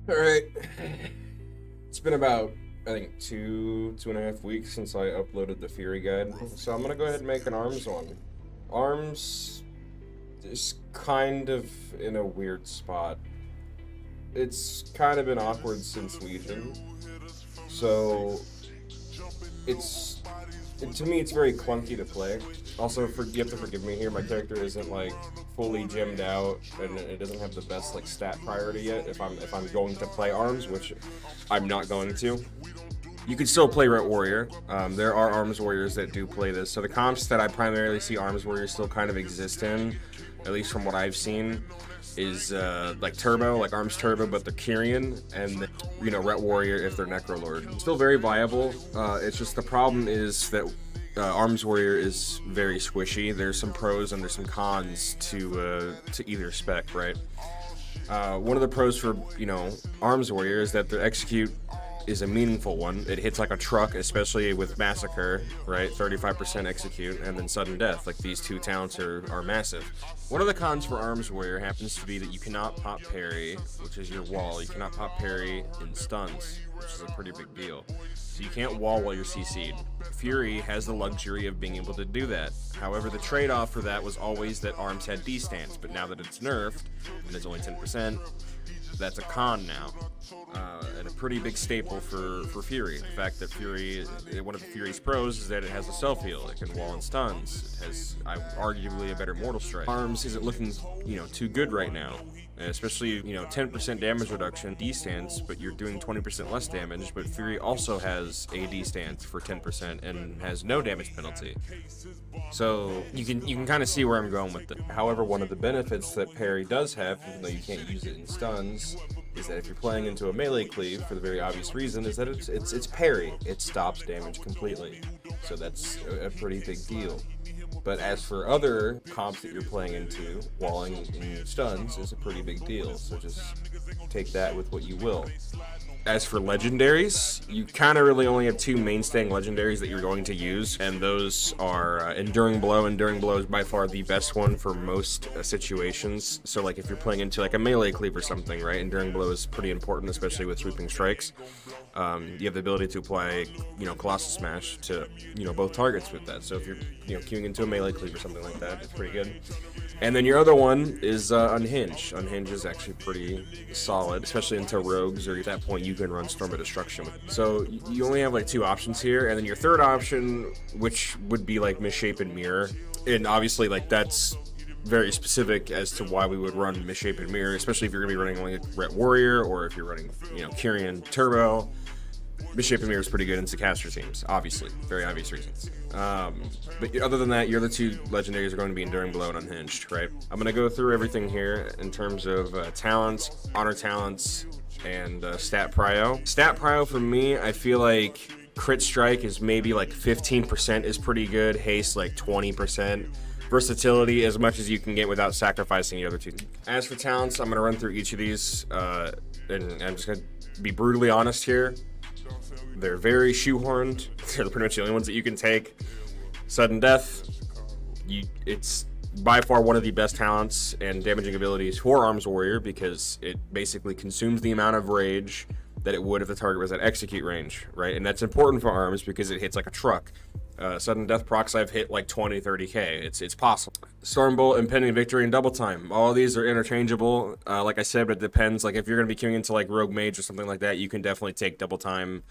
Alright. It's been about, I think, 2.5 weeks since I uploaded the Fury guide. So I'm gonna go ahead and make an arms one. Arms is kind of in a weird spot. It's kind of been awkward since Legion. So it's to me it's very clunky to play. Also, you have to forgive me here. My character isn't like fully gemmed out, and it doesn't have the best like stat priority yet. If I'm going to play arms, which I'm not going to, you can still play Ret Warrior. There are arms warriors that do play this. So the comps that I primarily see arms warriors still kind of exist in, at least from what I've seen, is like Turbo, like Arms Turbo, but they're Kyrian, and Ret Warrior if they're Necrolord. Still very viable. It's just the problem is that Arms Warrior is very squishy. There's some pros and there's some cons to either spec, right? One of the pros for Arms Warrior is that the execute is a meaningful one. It hits like a truck, especially with Massacre, right? 35% execute, and then sudden death. Like, these two talents are massive. One of the cons for Arms Warrior happens to be that you cannot pop parry, which is your wall. You cannot pop parry in stuns, which is a pretty big deal. So you can't wall while you're CC'd. Fury has the luxury of being able to do that. However, the trade-off for that was always that Arms had D-stance, but now that it's nerfed, and it's only 10%, that's a con now, and a pretty big staple for Fury. The fact that Fury, one of the Fury's pros is that it has a self-heal. It can wall and stuns. It has arguably a better mortal strike. Arms isn't looking, too good right now. Especially, 10% damage reduction, D-stance, but you're doing 20% less damage, but Fury also has a D-stance for 10% and has no damage penalty. So you can kind of see where I'm going with it. However, one of the benefits that parry does have, even though you can't use it in stuns, is that if you're playing into a melee cleave, for the very obvious reason, is that it's parry. It stops damage completely. So that's a pretty big deal. But as for other comps that you're playing into, walling in stuns is a pretty big deal. So just take that with what you will. As for legendaries, you kind of really only have two mainstaying legendaries that you're going to use, and those are Enduring Blow. Enduring Blow is by far the best one for most situations. So like if you're playing into like a melee cleave or something, right? Enduring Blow is pretty important, especially with sweeping strikes. You have the ability to apply, Colossal Smash to, both targets with that. So if you're, queuing into a melee cleave or something like that, it's pretty good. And then your other one is Unhinge. Unhinge is actually pretty solid, especially into rogues, or at that point you can run Storm of Destruction. So you only have like two options here, and then your third option, which would be like Misshapen Mirror, and obviously like that's very specific as to why we would run Misshapen Mirror, especially if you're going to be running like Ret Warrior, or if you're running, Kyrian Turbo. Misshapen Mirror is pretty good in Caster teams, obviously, very obvious reasons. But other than that, your other two legendaries are going to be Enduring Blow and Unhinged, right? I'm going to go through everything here in terms of talents, honor talents, and stat prio. Stat prio for me, I feel like crit strike is maybe like 15% is pretty good, haste like 20%. Versatility as much as you can get without sacrificing the other two. As for talents, I'm going to run through each of these, and I'm just going to be brutally honest here. They're very shoehorned. They're pretty much the only ones that you can take. Sudden Death, it's by far one of the best talents and damaging abilities for Arms Warrior, because it basically consumes the amount of rage that it would if the target was at execute range, right? And that's important for Arms because it hits like a truck. Sudden Death procs I've hit like 20-30k. It's possible. Stormbolt, Impending Victory, and Double Time. All of these are interchangeable. Like I said, but it depends. Like if you're going to be queuing into like Rogue Mage or something like that, you can definitely take Double Time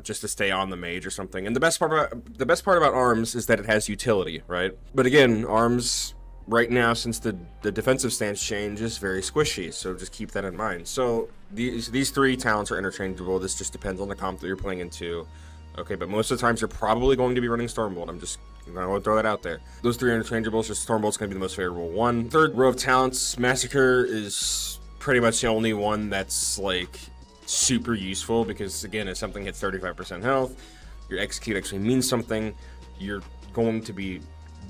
just to stay on the mage or something. And the best part about Arms is that it has utility, right? But again, Arms right now, since the defensive stance change, is very squishy, so just keep that in mind. So these three talents are interchangeable. This just depends on the comp that you're playing into. Okay, but most of the times you're probably going to be running Stormbolt. I'm going to throw that out there. Those three are interchangeable, so Stormbolt's going to be the most favorable one. Third row of talents, Massacre is pretty much the only one that's like super useful, because again, if something hits 35% health, your execute actually means something. You're going to be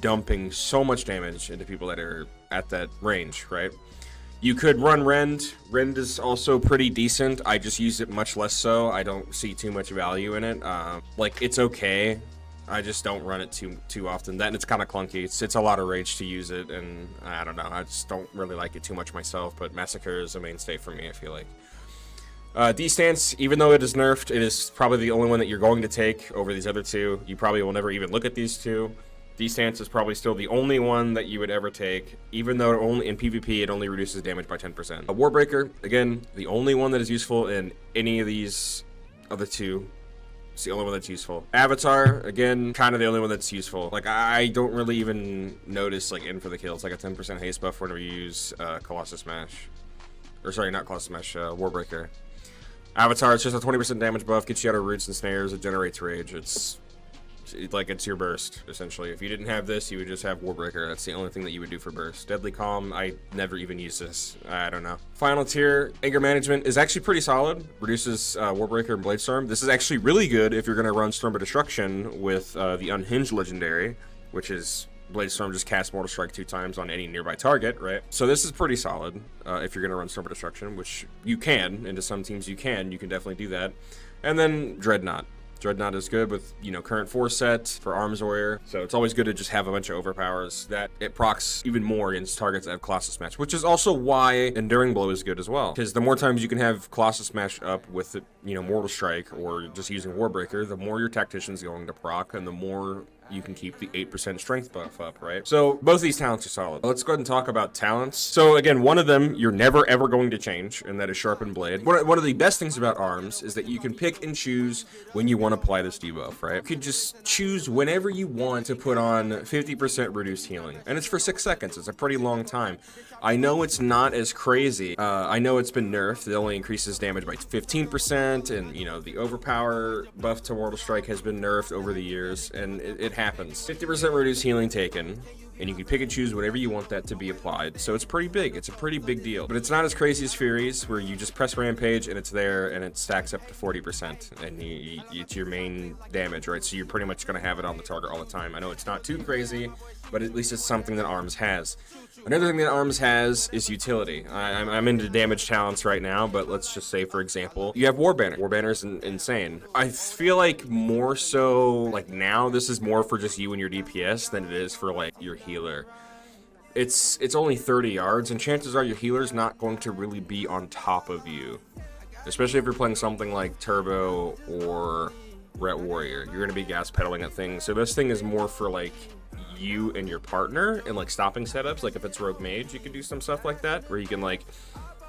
dumping so much damage into people that are at that range, right? You could run Rend. Rend is also pretty decent. I just use it much less so. I don't see too much value in it. Like, it's okay. I just don't run it too often. That, and it's kind of clunky. It's a lot of rage to use it, and I don't know. I just don't really like it too much myself, but Massacre is a mainstay for me, I feel like. D-Stance, even though it is nerfed, it is probably the only one that you're going to take over these other two. You probably will never even look at these two. D-Stance is probably still the only one that you would ever take, even though only in PvP it only reduces damage by 10%. A Warbreaker, again, the only one that is useful in any of these other two. It's the only one that's useful. Avatar, again, kind of the only one that's useful. Like, I don't really even notice, like, in for the kill. It's like a 10% haste buff whenever you use Colossus Smash. Or, sorry, not Colossus Smash, Warbreaker. Avatar, it's just a 20% damage buff, gets you out of roots and snares, it generates rage. It's your burst, essentially. If you didn't have this, you would just have Warbreaker. That's the only thing that you would do for burst. Deadly Calm, I never even use this. I don't know. Final tier, Anger Management is actually pretty solid. Reduces Warbreaker and Blade Storm. This is actually really good if you're going to run Storm of Destruction with the Unhinged Legendary, which is Blade Storm just casts Mortal Strike 2 times on any nearby target, right? So this is pretty solid if you're going to run Storm of Destruction, which you can. Into some teams you can definitely do that. And then Dreadnought. Dreadnought is good with, you know, current 4 set for Arms Warrior. So it's always good to just have a bunch of overpowers that it procs even more against targets that have Colossus Smash, which is also why Enduring Blow is good as well. Because the more times you can have Colossus Smash up with, you know, Mortal Strike or just using Warbreaker, the more your Tactician's going to proc and the more you can keep the 8% strength buff up, right? So both of these talents are solid. Let's go ahead and talk about talents. So again, one of them you're never ever going to change, and that is Sharpened Blade. One of the best things about Arms is that you can pick and choose when you want to apply this debuff, right? You can just choose whenever you want to put on 50% reduced healing, and it's for 6 seconds. It's a pretty long time. I know it's not as crazy. I know it's been nerfed. It only increases damage by 15%, and you know the overpower buff to Mortal Strike has been nerfed over the years, and it happens. 50% reduced healing taken, and you can pick and choose whatever you want that to be applied. So it's pretty big. It's a pretty big deal. But it's not as crazy as Fury's, where you just press Rampage and it's there, and it stacks up to 40%, and it's your main damage, right? So you're pretty much going to have it on the target all the time. I know it's not too crazy, but at least it's something that Arms has. Another thing that Arms has is utility. I'm into damage talents right now, but let's just say, for example, you have Warbanner. Warbanner's insane. I feel like more so, like now, this is more for just you and your DPS than it is for like your healer. It's only 30 yards, and chances are your healer's not going to really be on top of you. Especially if you're playing something like Turbo or Ret Warrior. You're going to be gas pedaling at things. So this thing is more for like you and your partner and like stopping setups. Like if it's Rogue Mage, you can do some stuff like that where you can like,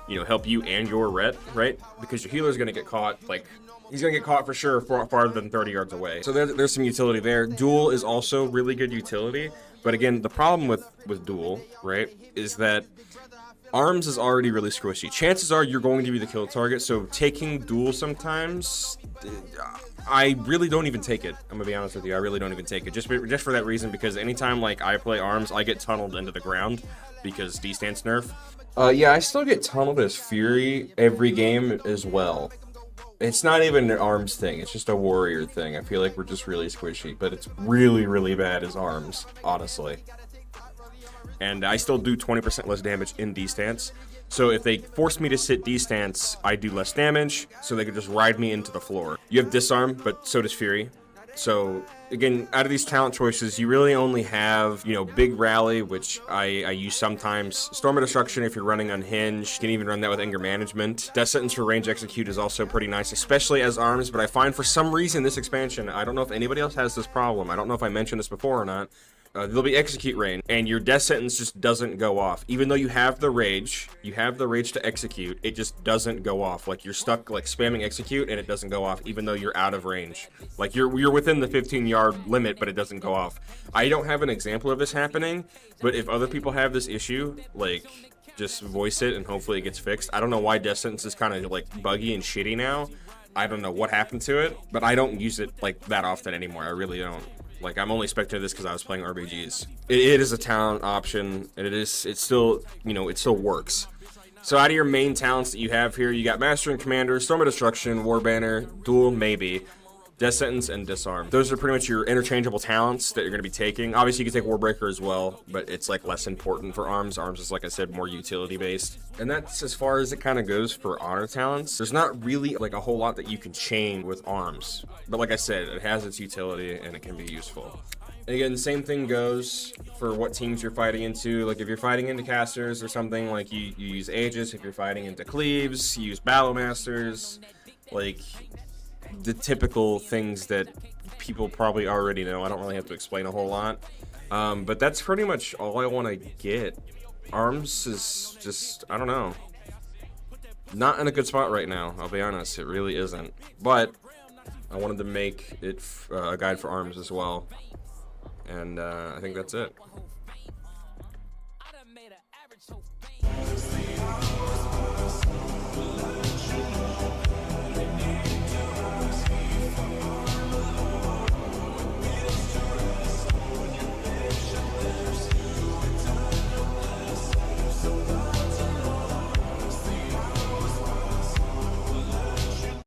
you know, help you and your Ret, right? Because your healer's gonna get caught, like he's gonna get caught for sure farther than 30 yards away. So there's some utility there. Duel is also really good utility, but again, the problem with Duel, right, is that Arms is already really squishy. Chances are you're going to be the kill target, so taking Duel sometimes, I really don't even take it. I'm gonna be honest with you, I really don't even take it. Just for that reason, because anytime like I play Arms, I get tunneled into the ground because D-Stance nerf. Yeah, I still get tunneled as Fury every game as well. It's not even an Arms thing, it's just a Warrior thing. I feel like we're just really squishy, but it's really, really bad as Arms, honestly. And I still do 20% less damage in D-Stance. So if they force me to sit D-Stance, I do less damage, so they could just ride me into the floor. You have Disarm, but so does Fury. So again, out of these talent choices, you really only have, you know, Big Rally, which I use sometimes. Storm of Destruction if you're running Unhinged. You can even run that with Anger Management. Death Sentence for Range Execute is also pretty nice, especially as Arms, but I find for some reason this expansion, I don't know if anybody else has this problem. I don't know if I mentioned this before or not. There'll be execute range, and your death sentence just doesn't go off. Even though you have the rage to execute, it just doesn't go off. Like you're stuck like spamming execute, and it doesn't go off, even though you're out of range. Like you're within the 15-yard limit, but it doesn't go off. I don't have an example of this happening, but if other people have this issue, like just voice it, and hopefully it gets fixed. I don't know why death sentence is kind of like buggy and shitty now. I don't know what happened to it, but I don't use it like that often anymore. I really don't. Like, I'm only spectating this because I was playing RBGs. It is a talent option, and it still, you know, it still works. So out of your main talents that you have here, you got Master and Commander, Storm of Destruction, Warbanner, Duel, maybe, Death Sentence, and Disarm. Those are pretty much your interchangeable talents that you're going to be taking. Obviously, you can take Warbreaker as well, but it's, like, less important for Arms. Arms is, like I said, more utility-based. And that's as far as it kind of goes for honor talents. There's not really, like, a whole lot that you can chain with Arms. But like I said, it has its utility, and it can be useful. Again, same thing goes for what teams you're fighting into. Like, if you're fighting into casters or something, like, you use Aegis. If you're fighting into Cleaves, you use Battle Masters. Like, the typical things that people probably already know. I don't really have to explain a whole lot. But that's pretty much all I want to get. Arms is just, I don't know. Not in a good spot right now, I'll be honest. It really isn't. But I wanted to make it a guide for arms as well. And I think that's it.